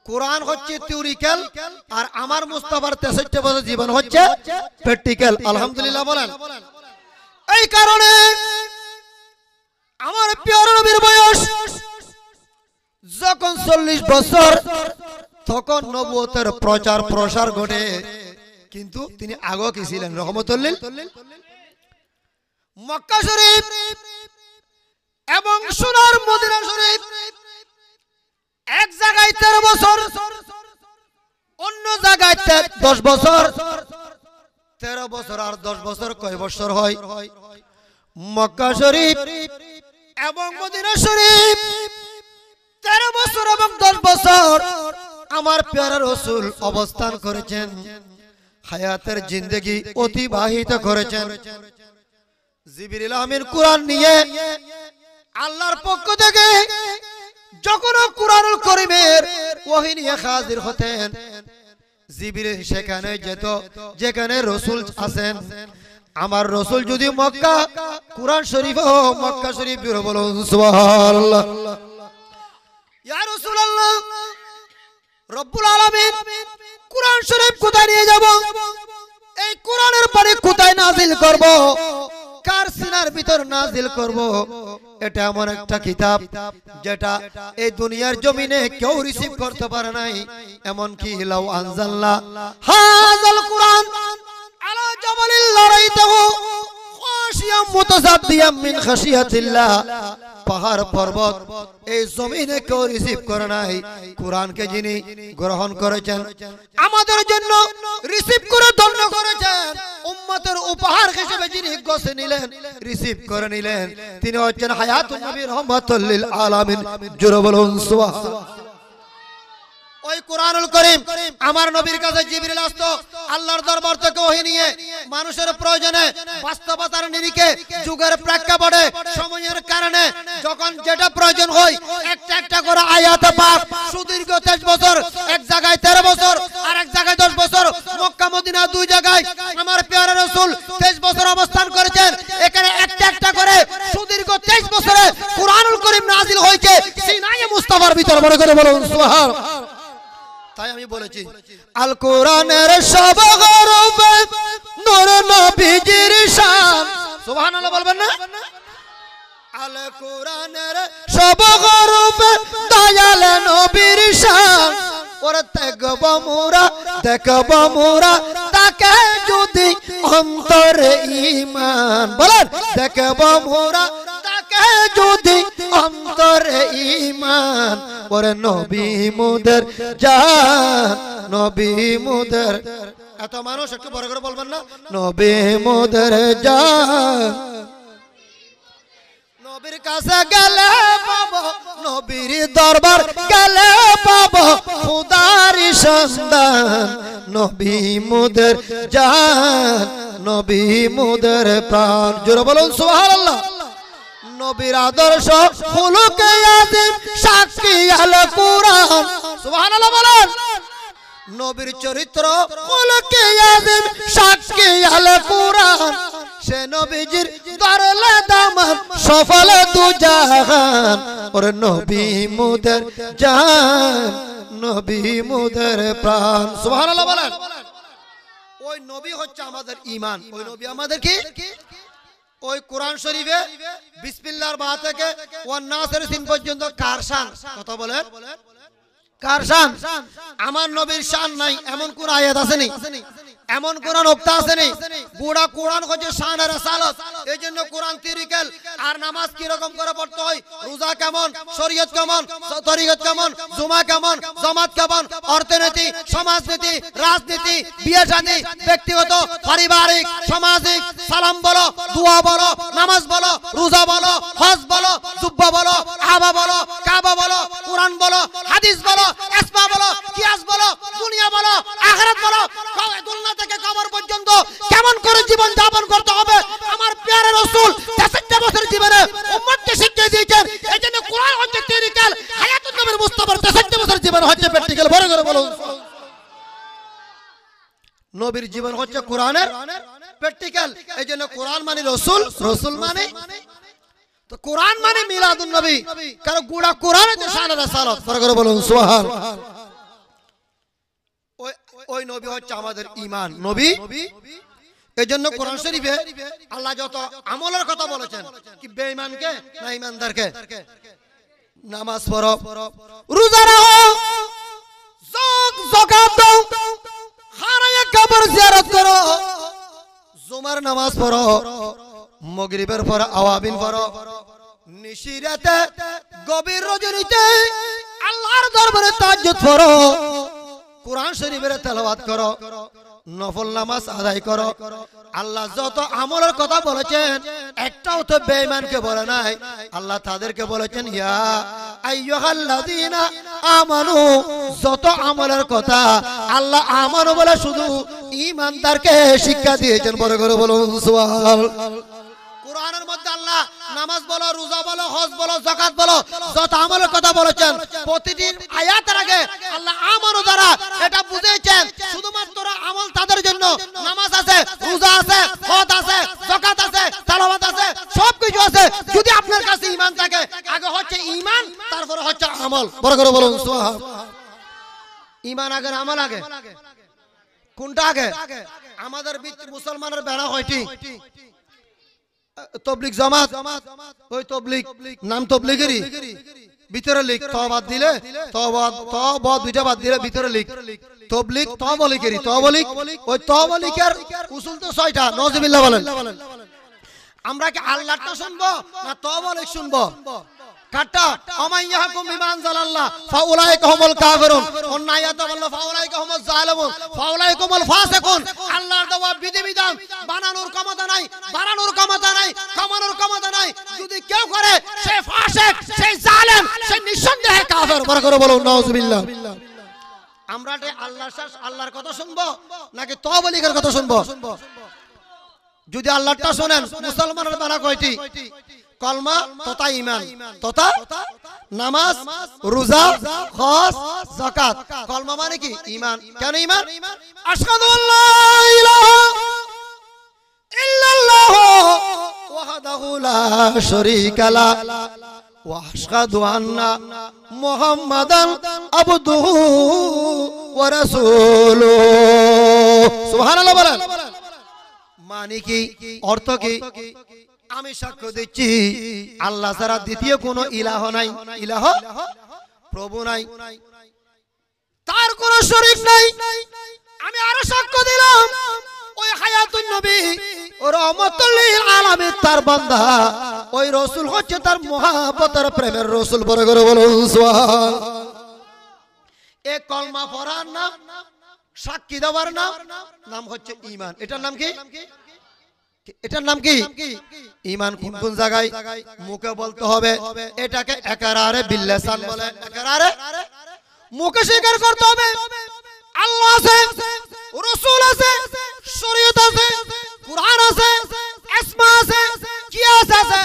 কোরআন হচ্ছে থিওরিক্যাল আর আমার মুস্তাফার 63 বছর জীবন হচ্ছে প্র্যাকটিক্যাল। আলহামদুলিল্লাহ বলেন। এই কারণে আমার প্রিয় নবীর বয়স যখন 40 বছর তখন নবুয়তের প্রচার প্রসার ঘটে, কিন্তু তিনি আগেও কি ছিলেন রহমতুল লিল। মক্কা শরীফ এবং সোনার মদিনা শরীফ এক জায়গায় 13 বছর, অন্য জায়গায় 10 বছর। 13 বছর আর 10 বছর কয় বছর হয়? মক্কা শরীফ এবং মদিনা শরীফ 13 বছর এবং 10 বছর আমার প্যারা রাসূল অবস্থান করেছেন, হায়াতের জিন্দেগি অতিবাহিত করেছেন। জিবরিল আমিন কোরআন নিয়ে আল্লাহর পক্ষ থেকে যখন কুরআনুল কারীমের ওহী নিয়ে হাজির হতেন, জিবরিল সেখানে যেত যেখানে রাসূল আছেন। আমার রাসূল যদি মক্কা কুরআন শরীফ ও মক্কা শরীফ বের বলুন সুবহানাল্লাহ। ইয়া রাসূলুল্লাহ, রব্বুল আলামিন কুরআন শরীফ কোথায় নিয়ে যাব? এই কোরআনের পরে কোথায় নাজিল করব? কার সিনার ভিতর নাজিল করব? এটা এমন একটা কিতাব যেটা এই দুনিয়ার জমিনে কেউ রিসিভ করতে পারে নাই। এমন কি লাউ আনজালনা হাযাল কুরআন আলা জাবালিল লারাইতাহু খাশিয়াম মুতাসাদ্দিয়াম মিন খাশিয়াতিল্লাহ। পাহাড় পর্বত এই জমিনে কেউ রিসিভ করে নাই। কোরআনকে যিনি গ্রহণ করেছেন, আমাদের জন্য রিসিভ করে ধন্য করেছেন, উম্মতের উপহার হিসেবে যিনি গছে নিলেন, রিসিভ করে নিলেন, তিনি হচ্ছেন হায়াতুন নবী রাহমাতুল লিল আলামিন। জোরে বলুন সুবহানাল্লাহ। ওই কোরআনুল কারীম আমার নবীর কাছে জিবরিল আসতো আল্লাহর দরবার থেকে ওহী নিয়ে, মানুষের প্রয়োজনে, বাস্তবতার নিরিখে, যুগের প্রেক্ষাপটে, সময়ের কারণে যখন যেটা প্রয়োজন হয় একটা একটা করে আয়াতে পাক সুদীর্ঘ 23 বছর, এক জায়গায় 13 বছর আর এক জায়গায় 10 বছর, মক্কা মদিনা দুই জায়গায় আমার প্রিয় রাসূল 23 বছর অবস্থান করেছেন। এখানে একটা একটা করে সুদীর্ঘ 23 বছরে কোরআনুল কারীম নাজিল হয়েছে সিনায়ে মুস্তাফার ভিতর। মনে করে বলুন সুবহানাল্লাহ। তাই আমি বলেছি আল কোরআনের সব গরবে নূর নবীজির শান। সুবহানাল্লাহ বলবেন না? আল কোরআনের সব গরবে দয়াল নবীর শান। ওরে দেখব মোরা তাকে যদি অন্তরে ঈমান, বলেন দেখব মোরা তাকে যদি অন্তরে ঈমান। ওরে নবী মুদের জান, নবী মুদের। এত মানুষ একটু বড় করে বলবেন না? নবী মুদের জান। নবীর কাছে গেলে পাবো, নবীর দরবার গেলে পাবো খুদার সন্ধান। নবী মুদের জান, নবী মুদের প্রাণ। জোরে বলুন সুবহানাল্লাহ। নবীর আদর্শ খুলুকে আযীম সাক্ষী আল কুরআন। সুবহানাল্লাহ বলেন। নবীর চরিত্র খুলুকে আযীম সাক্ষী আল কুরআন। সে নবীজির দরলে দামান সফল দু জাহান। ওরে নবী মুদের জান, নবী মুদের প্রাণ। সুবহানাল্লাহ বলেন। ওই নবী হচ্ছে আমাদের ঈমান। ওই নবী আমাদের কি? ওই কোরআন শরীফে বিসমিল্লাহর বা থেকে ওয়ান নাসের সিন পর্যন্ত কার শান? কথা বলেন, কার শান? আমার নবীর শান নাই এমন কোন আয়াত আছে নি? এমন কোন নক্তা আছে নি? গোটা কোরআন হচ্ছে শান আর রিসালাত। এইজন্য কোরআন থিওরিক্যাল। আর নামাজ কি রকম করে পড়তে হয়, রোজা কেমন, শরীয়ত কেমন, তরিকত কেমন, জুমা কেমন, জামাত কেমন, অর্থনীতি, সমাজনীতি, রাজনীতি, বিয়ে শাদী, ব্যক্তিগত, পারিবারিক, সামাজিক, সালাম বলো, দোয়া বলো, নামাজ বলো, রোজা বলো, হজ বলো, জুব্বা বলো, আবা বলো, কাবা বলো, কোরআন বলো, হাদিস বলো, ইসমা বলো, কিয়াস বলো, দুনিয়া বলো, আখিরাত বলো, দুনিয়া থেকে কবর পর্যন্ত কেমন করে জীবন যাপন করতে হবে আমার প্রিয় রাসূল 63 বছর জীবনে উম্মতকে শিখিয়ে দিয়েছেন। এইজন্য কোরআন হচ্ছে থিওরিক্যাল, হায়াতুন নবী মুস্তাফার 63 বছর জীবন হচ্ছে প্র্যাকটিক্যাল। বড় করে বলুন। নবীর জীবন হচ্ছে কোরআনের প্র্যাকটিক্যাল। এইজন্য কোরআন মানে রাসূল, রাসূল মানে তো কোরআন মানে মিলাদুন নবী। কারণ গোটা কোরআনে তো শান আর রিসালাত। বড় করে বলুন সুবহানাল্লাহ। নবী হচ্ছে আমাদের ঈমান নবী। এইজন্য কোরআন শরীফে আল্লাহ যত আমলের কথা বলেছেন, কি বেঈমানকে না ঈমানদারকে? নামাজ পড়ো, রোজা রাখো, যাকাত দাও, খানায়ে কবর জিয়ারত করো, জুমার নামাজ পড়ো, মাগরিবের পর আওয়াবিন পড়ো, নিশিরাতে গভীর রজনীতে আল্লাহর দরবারে তাহাজ্জুদ পড়ো, কোরআন শরীফের তেলাওয়াত করো, নফল নামাজ আদায় করো। আল্লাহ যত আমলের কথা বলেছেন একটাও তো বেঈমানকে বলে নাই। আল্লাহ তাদেরকে বলেছেন ইয়া আইয়ুহাল্লাযীনা আমানু। যত আমলের কথা আল্লাহ আমানু বলে শুধু ঈমানদারকে শিক্ষা দিয়েছেন। বড় করে বলুন সুবহানাল্লাহ। কোরআনের মধ্যে আল্লাহ নামাজ বলো, রোজা বলো, হজ বলো, যাকাত বলো, যত আমলের কথা বলেছেন প্রতিটি আয়াতের আগে আল্লাহ আমানু দ্বারা এটা বুঝিয়েছেন শুধুমাত্র আমল তাদের জন্য। নামাজ আছে, রোজা আছে, হজ আছে, যাকাত আছে, তেলাওয়াত আছে, সবকিছু আছে। যদি আপনার কাছে ঈমান থাকে, আগে হচ্ছে ঈমান, তারপরে হচ্ছে আমল। বড় করে বলুন সুবহানাল্লাহ। ঈমান আগে না আমল আগে? কোনটা আগে? আমাদের মুসলমানের বেড়া হয়টি তবলিগ জামাত, ওই তবলিগ নাম তবলিগেরই ভিতরে লিখ তওবাদ দিলে তওবা দুইটা বাদ দিলে ভিতরে লিখ তবলিগ তওবলিগেরই তওবলিগ। ওই তওবলিগের উসুল তো 6টা। নাউজুবিল্লাহ বলেন। আমরা কি আল্লাহটা শুনবো না তওবলিগ শুনবো? কাটা আমাইয়াহুকুম বিমা আনজালাল্লাহ ফাউলাইকা হুমুল কাফিরুন। অন্য আয়াতে বলল ফাউলাইকা হুমুজ জালিমুন, ফাউলাইকা হুমুল ফাসিকুন। আল্লাহর দেওয়া বিধিবিধান বানানোর ক্ষমতা নাই, বাড়ানোর ক্ষমতা নাই, কমানোর ক্ষমতা নাই। যদি কেউ করে সে ফাসিক, সে জালেম, সে নিঃসন্দেহে কাফের। বড় করে বলুন নাউজুবিল্লাহ। আমরা আল্লাহর কথা শুনবো নাকি তওবলিগের কথা শুনবো? যদি আল্লাহটা শুনেন, মুসলমানের বেলা কয়টি? কলমা তথা ঈমান তথা নামাজ, রোজা, হজ, যাকাত। কলমা মানে কি? ঈমান। কেন ঈমান? আশহাদু আল্লা ইলাহা ইল্লাল্লাহু ওয়াহদাহু লা শারীকা লা ওয়া আশহাদু আন্না মুহাম্মাদান আবদুহু ওয়া রাসূলুহু। সুবহানাল্লাহ বলেন। মানে কি? অর্থ কি? আমি সাক্ষ্য দিচ্ছি আল্লাহ ছাড়া দ্বিতীয় কোনো ইলাহ নাই, ইলাহ প্রভু নাই, তার কোনো শরীক নাই। আমি আরো সাক্ষ্য দিলাম ওই হায়াতুন নবী ও রহমাতুল লিল আলামিন তার বান্দা, ওই রাসূল হচ্ছে তার মহব্বতের প্রেমের রাসূল। বড় করে বলুন সুবহানাল্লাহ। এই কলমা পড়ার নাম, সাক্ষী দেওয়ার নাম হচ্ছে ঈমান। এটার নাম কি? এটার নাম কি? ঈমান। কোন কোন জায়গায় মুখে বলতে হবে? এটাকে ইকরারে বিল লিসান বলে। ইকরারে মুখে স্বীকার করতে হবে আল্লাহ আছে, রাসূল আছে, শরীয়ত আছে, কুরআন আছে, ইসমা আছে, কিয়াস আছে,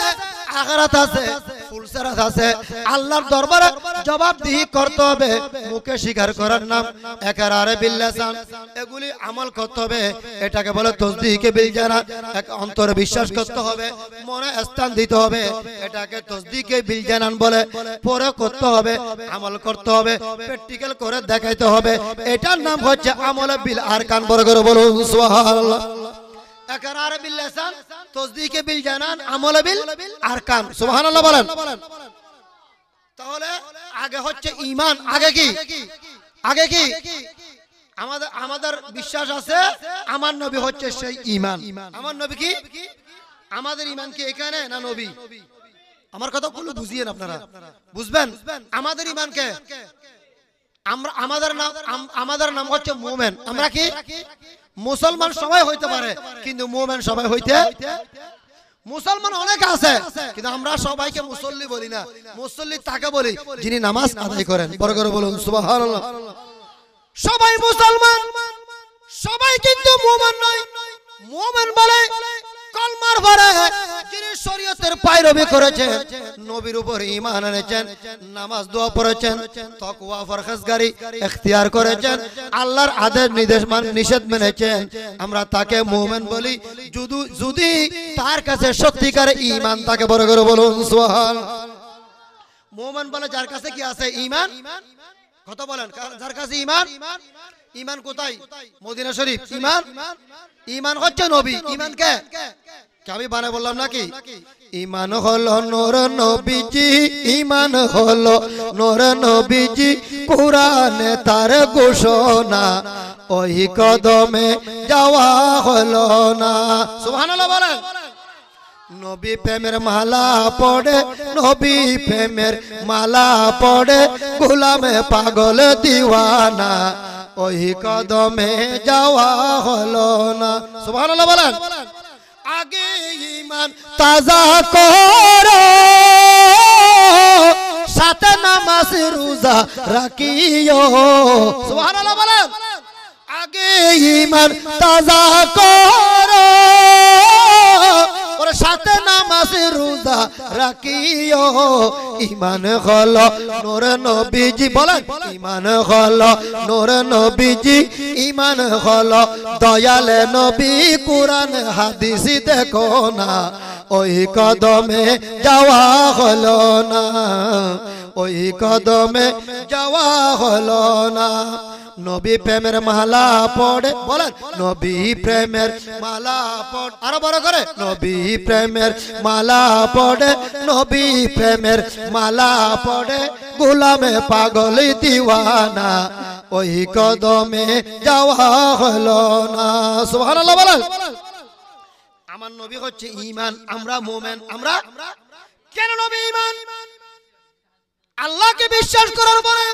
আখিরাত আছে, ফুলসিরাত আছে। আল্লাহর দরবারে জবাবদিহি করতে হবে। মুখে স্বীকার করার নাম ইকরারে বিল লিসান। এগুলি আমল করতে হবে। এটাকে বলে তাসদীকে বিল জানান। অন্তরে বিশ্বাস করতে হবে, মনে স্থান দিতে হবে। এটাকে তাসদীকে বিল জানান বলে। পরে করতে হবে, আমল করতে হবে, প্র্যাকটিক্যাল করে দেখাইতে হবে। এটার নাম হচ্ছে আমল বিল আরকান। বড় করে বলুন সুবহানাল্লাহ। ইকরার বিল লিসান, তাসদীকে বিল জানান, আমল বিল আরকান। সুবহানাল্লাহ বলেন। তাহলে আগে হচ্ছে ঈমান। আগে কি? আগে কি? আমাদের বিশ্বাস আছে আমার নবী হচ্ছে সেই ঈমান। আমার নবী কি? আমাদের ঈমান কি এখানে না নবী? আমার কথা গুলো বুঝিয়েন আপনারা, বুঝবেন। আমাদের ঈমান কে? আমরা আমাদের নাম হচ্ছে মুমিন। আমরা কি? মুসলমান সবাই হইতে পারে, কিন্তু মুমিন সবাই হইতে। মুসলমান অনেক আছে, কিন্তু আমরা সবাইকে মুসল্লি বলি না। মুসল্লি তাকে বলি যিনি নামাজ আদায় করেন। বড় করে বলুন সুবহানাল্লাহ। সবাই মুসলমান, সবাই কিন্তু মুমিন নয়। মুমিন বলে কলমার পরে যিনি শরীয়তের পায়রবি করেছেন, নবীর উপর ঈমান এনেছেন, নামাজ দোয়া পড়েছেন, তাকওয়া পরহেজগারি ইখতিয়ার করেছেন, আল্লাহর আদেশ নিষেধ মেনেছেন, আমরা তাকে মুমিন বলি। যদি তার কাছে সত্যিকারের ঈমান থাকে। বড় করে বলুন সুবহানাল্লাহ। মুমিন বলে যার কাছে কি আছে? ঈমান। কথা বলেন, যার কাছে ঈমান, ঈমান কোথায়? মদিনা শরীফ। ঈমান, ঈমান হচ্ছে নবী। ঈমান কে আমি বানায় বললাম নাকি? ঈমান হলো নূর নবীজি, ঈমান হলো নূর নবীজি, কুরআনে তার ঘোষণা, ওই কদমে যাওয়া হলো না। সুবহানাল্লাহ বলেন। নবী প্রেমের মালা পড়ে, নবী প্রেমের মালা পড়ে, গোলামে পাগল দিওয়ানা, ওই কদমে যাওয়া হলো না। সুবহানাল্লাহ বলেন। আগে ঈমান তাজা করো, সাথে নামাজ রোজা রাখিও। সুবহানাল্লাহ বলেন। আগে ঈমান তাজা করো, ওর সাথে নামাজ রোজা রাখিও। ঈমান হলো নূর নবীজি, বলেন ঈমান হলো নূর নবীজি, ঈমান হলো দয়াল নবী, কুরআন হাদিস দেখো না, ওই কদমে যাওয়া হলো না, ওই কদমে যাওয়া হলো না। নবী প্রেমের মালা পড়ে, বলেন নবী প্রেমের মালা পড়ে, আরো বড় করে, নবী প্রেমের মালা পড়ে, নবী প্রেমের মালা পড়ে, গোলামে পাগল দিওয়ানা, ওই কদমে যাওয়া হলো না। সুবহানাল্লাহ বলেন। আমার নবী হচ্ছে ঈমান, আমরা মুমিন। আমরা কেন নবী ঈমান? আল্লাহকে বিশ্বাস করার পরে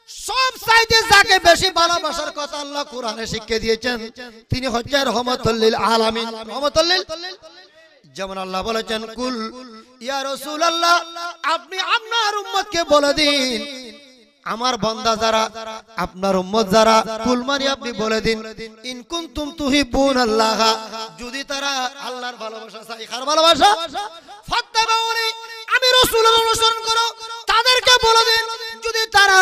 সব চাইতে যাকে বেশি ভালোবাসার কথা আল্লাহ কোরআনে শিক্ষা দিয়েছেন, তিনি হচ্ছেন রহমাতুল লিল আলামিন। রহমাতুল লিল, যেমন আল্লাহ বলেছেন, কুল ইয়া রাসূলুল্লাহ, আপনি আপনার উম্মতকে বলে দিন, আমার বান্দা যারা, আপনার উম্মত যারা, কুল মানে আপনি বলে দিন, ইন কুনতুম তুহিব্বুনাল্লাহ, যদি তারা আল্লাহর ভালোবাসা চায়। কার ভালোবাসা? ফাত্তাবিউনি, আমি রাসূলের অনুসরণ করো। তাদেরকে বলে দিন, যদি তারা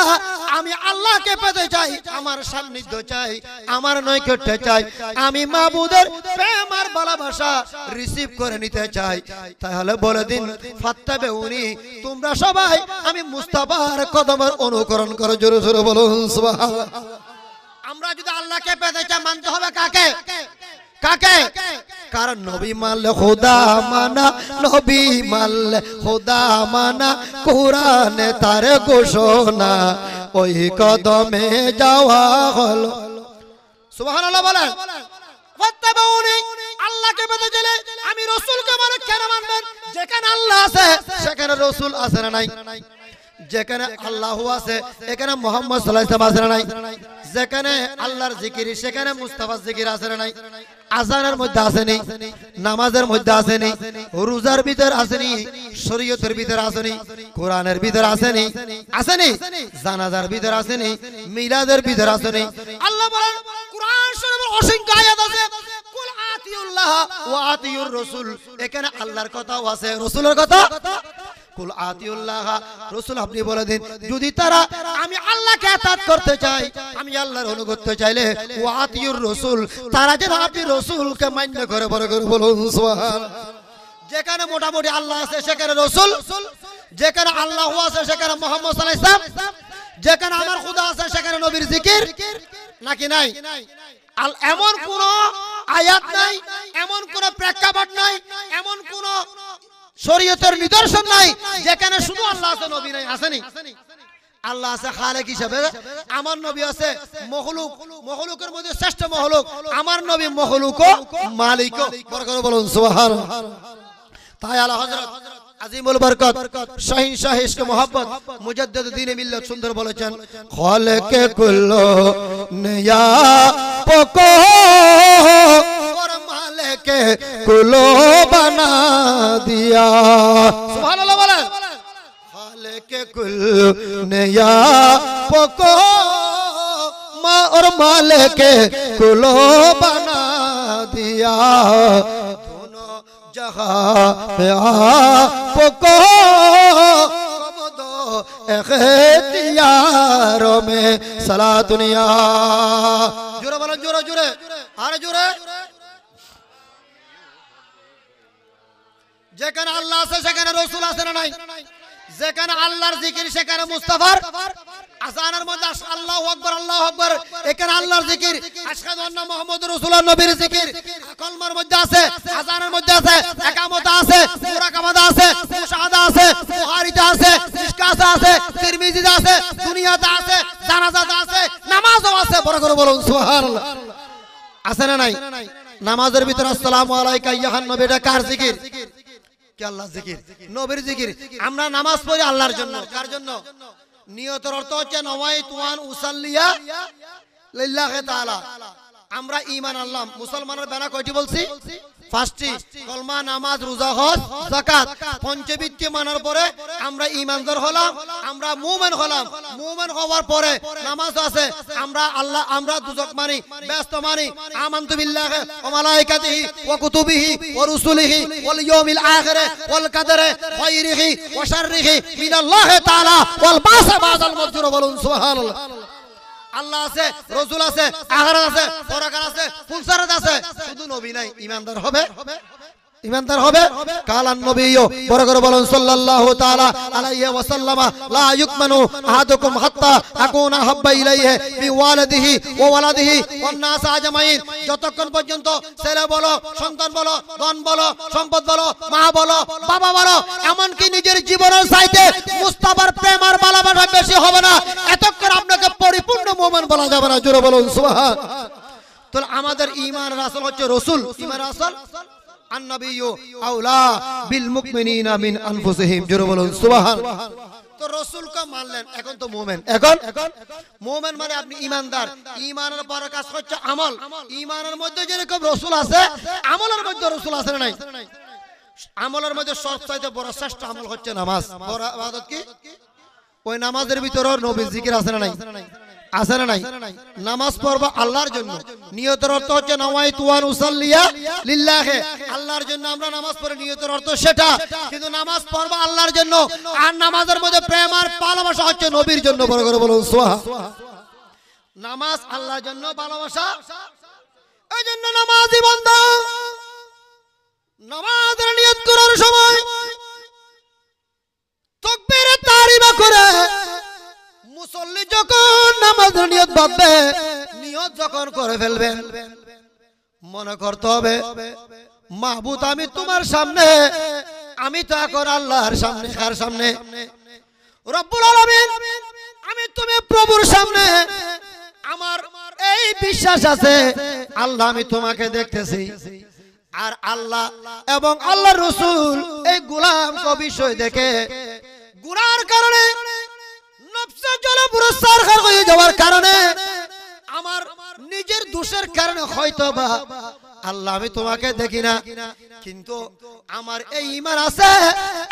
আমি আল্লাহকে পেতে চাই, আমার সান্নিধ্য চাই, আমার নৈকট্য চাই, আমি মাবুদের প্রেম আর ভালোবাসা রিসিভ করে নিতে চাই, তাহলে বলে দিন ফাত্তাবিউনি, তোমরা সবাই আমি মুস্তাফার কদমের অনুকরণ করো। জোরে জোরে বলুন সুবহানাল্লাহ। আমরা যদি আল্লাহকে পেতে চাই, মানতে হবে কাকে? কাকে? কারণ নবী মানলে খোদা মানা, নবী মানলে খোদা মানা, কোরআনে তার ঘোষণা, ওই কদমে যাওয়া হলো। সুবহানাল্লাহ বলেন। ফাত্তাবিউনি, আল্লাহকে পেতে চাইলে আমি রাসূলকে মানে কেন মানবেন? যেখানে আল্লাহ আছে সেখানে রাসূল আছে না নাই? যেখানে আল্লাহ আছে এখানে মুহাম্মদ সাল্লাল্লাহু আলাইহি ওয়াসাল্লাম আছে না নাই? যেখানে আল্লাহর জিকির সেখানে মুস্তাফার জিকির আছে না নাই? আযানের মধ্যে আছে নি, নামাজের মধ্যে আছে নি, রোজার ভিতর আছে নি, শরীয়তের ভিতর আছে নি, কোরআনের ভিতর আছে নি, আছে নি, জানাজার ভিতর আছে নি, মিলাদের ভিতর আছে নি। আল্লাহ বলেন কোরআন শরীফের অসংখ্য আয়াত আছে, কুল আতিউল্লাহ ওয়া আতিউর রাসূল, এখানে আল্লাহর কথাও আছে, রাসূলের কথা। কুল আতিউল্লাহ, রাসূল আপনি বলে দিন, যদি তারা আমি আল্লাহকে ইতাআত করতে চাই, আমি আল্লাহর অনুগত চাইলে, ওয়া আতিউর রাসূল, তারা যেন আপনি রাসূলকে মান্য করে বড় করে বলুন সুবহানাল্লাহ। যেখানে মোটামুটি আল্লাহ আছে সেখানে রাসূল, যেখানে আল্লাহ আছে সেখানে মুহাম্মদ সাল্লাল্লাহু আলাইহি ওয়াসাল্লাম, যেখানে আমার খোদা আছে সেখানে নবীর জিকির নাকি নাই? এমন কোন আয়াত নাই, এমন কোন প্রেক্ষাপট নাই, এমন কোন শরীয়তের নিদর্শন নাই যেখানে শুধু আল্লাহ আছে নবী নাই। আসেনি? আল্লাহ আছে খালেক হিসেবে, আমার নবী আছে মখলুক, মখলুকের মধ্যে শ্রেষ্ঠ মখলুক, আমার নবী মখলুকও মালিকও। বড় করে বলুন সুবহানাল্লাহ। তাই আলা হযরত আজিমুল বরকত শাহিন শাহ ইশক মোহাম্মদ মুজাদ্দিদ দ্বীন মিল্লাত সুন্দর বলেছেন, খালেকে কুল্লো নিয়া পকো और মালিকে কুলো বানা দিয়া। সুবহানাল্লাহ বলেন। খালেকে কুল্লো নিয়া পকো और মালিকে কুলো বানা দিয়া, जहाँ पे आपको इख्तियारों में सला दुनिया। जोरे बोलो, जोरे जोरे, अरे जोरे। যেখানে আল্লাহ আছে সেখানে রাসূল আছে না নাই? যেখানে আল্লাহর জিকির সেখানে মুস্তাফার আযানের মধ্যে আল্লাহু আকবার আল্লাহু আকবার, এখানে আল্লাহর জিকির, আশহাদু আন্না মুহাম্মাদুর রাসূলুল্লাহ নবীর জিকির কলমার মধ্যে আছে, আযানের মধ্যে আছে, ইকামত আছে, মুরাকাবাত আছে, মুশাহাদা আছে, বুখারীতে আছে, মিশকাতে আছে, তিরমিজিতে আছে, দুনিয়াতে আছে, জানাজাতে আছে, নামাজও আছে। বড় করে বলুন সুবহানাল্লাহ। আছে না নাই? নামাজের ভিতর আসসালামু আলাইকা ইয়া নবী, এটা কার জিকির? কি আল্লাহর জিকির, নবীর জিকির। আমরা নামাজ পড়ি আল্লাহর জন্য। কার জন্য? নিয়তের অর্থ হচ্ছে নওয়াইতু আন উসাল্লিয়া লিল্লাহি তাআলা। আমরা ঈমান আনলাম। মুসলমানের বেলা কয়টি বলছি? পাঁচটি। কলমা, নামাজ, রোজা, হজ, যাকাত, পঞ্চবৃত্তি মানার পরে আমরা ঈমানদার হলাম, আমরা মুমিন হলাম। মুমিন হওয়ার পরে নামাজ আছে, আমরা দুজক মানি, ব্যস্ত মানি। আমানতু বিল্লাহি ওয়া মালাইকাতিহি ওয়া কুতুবিহি ওয়া রুসুলিহি ওয়াল ইয়াউমিল আখির ওয়াল কদরি খায়রিহি ওয়া শাররিহি মিনাল্লাহি তাআলা ওয়াল বাসা বাদাল মজুর। বলুন সুবহানাল্লাহ। আল্লাহ আছে, রাসূল আছে, আখিরাত আছে, পরকাল আছে, ফুলসারাত আছে, শুধু নবী নাই। ঈমানদার হবে, ঈমানদার হবে। কালান নবিয়্যু, বড় করে বলুন সাল্লাল্লাহু তাআলা আলাইহি ওয়া সাল্লামা, লা ইউকমানু আহাদুকুম হাত্তা আকুনা হাব্বা ইলাইহি বিওয়ালিদিহি ওয়া ওয়ালাদিহি ওয়ান নাস আজমাইন। যতক্ষণ পর্যন্ত ছেলে বলো, সন্তান বলো, ধন বলো, সম্পদ বলো, মা বলো, বাবা বলো, এমনকি নিজের জীবনের চাইতে মুস্তাফার প্রেম আর ভালোবাসা বেশি হবে না, এতক্ষণ আপনাকে পরিপূর্ণ মুমিন বলা যাবে না। জোরে বলুন সুবহান। তো আমাদের ঈমানের আসল হচ্ছে রাসূল। ঈমানের আসল আন-নবিয়্যু আওলা বিল মুমিনিনা মিন আনফুসিহিম। জোরে বলুন সুবহান। তো রাসূলকে মানলেন, এখন তো মুমিন। এখন মুমিন মানে আপনি ঈমানদার। ঈমানের পর কাজ হচ্ছে আমল। ঈমানের মধ্যে যেরকম রাসূল আছে, আমলের মধ্যে রাসূল আছে না নাই? আমলের মধ্যে সবচেয়ে বড় শ্রেষ্ঠ আমল হচ্ছে নামাজ। বড় ইবাদত কি? ওই নামাজের ভিতরে নবীর জিকির আছে না নাই? আছে না নাই? নামাজ পড়বা আল্লাহর জন্য। নিয়তের অর্থ হচ্ছে নওয়াইতু আন উসাল্লিয়া লিল্লাহি, আল্লাহর জন্য আমরা নামাজ পড়ি, নিয়তের অর্থ সেটা। কিন্তু নামাজ পড়বা আল্লাহর জন্য, আর নামাজের মধ্যে প্রেম আর ভালোবাসা হচ্ছে নবীর জন্য। বড় করে বলুন সুবহান। নামাজ আল্লাহর জন্য, ভালোবাসা। এই জন্য নামাজি বান্দা নামাজের নিয়ত করার সময় তাকবীরে তাহরিমা করে মুসল্লি যখন নামাজের নিয়ত ভাববে, নিয়ত যখন করে ফেলবে, মনে করতে হবে মাহবুব আমি তোমার সামনে, আমি তো এখন আল্লাহর সামনে। কার সামনে? রব্বুল আলামিন। আমি তুমি প্রভুর সামনে। আমার এই বিশ্বাস আছে আল্লাহ আমি তোমাকে দেখতেছি, আর আল্লাহ এবং আল্লাহর রাসূল এই গোলামকে বিষয় দেখে গুনার কারণে নফসে জ্বলে পুরো সারখার হয়ে যাওয়ার কারণে, আমার নিজের দোষের কারণে হয়তোবা আল্লাহ আমি তোমাকে দেখি না, কিন্তু আমার এই ঈমান আছে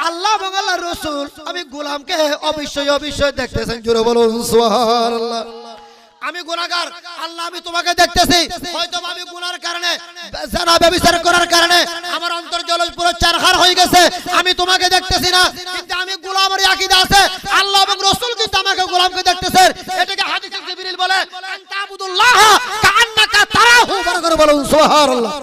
আল্লাহ এবং আল্লাহর রাসূল আমি গোলামকে অবশ্যই অবশ্যই দেখতেছেন। জোরে বলুন সুবহানাল্লাহ। আমি গুনাহগার, আল্লাহ আমি তোমাকে দেখতেছি। হয়তো আমি গুনার কারণে, জানা ব্যভিচার করার কারণে আমার অন্তর জল পুরো চারখার হয়ে গেছে, আমি তোমাকে দেখতেছি না, কিন্তু আমি গোলামের আকীদা আছে আল্লাহ এবং রাসূল কিন্তু আমাকে গোলামকে দেখতেছেন। এটাকে হাদিসে জিবরিল বলে আনতাবুদুল্লাহ কাআন্নাকা তারাহু। বড় করে বলুন সুবহানাল্লাহ।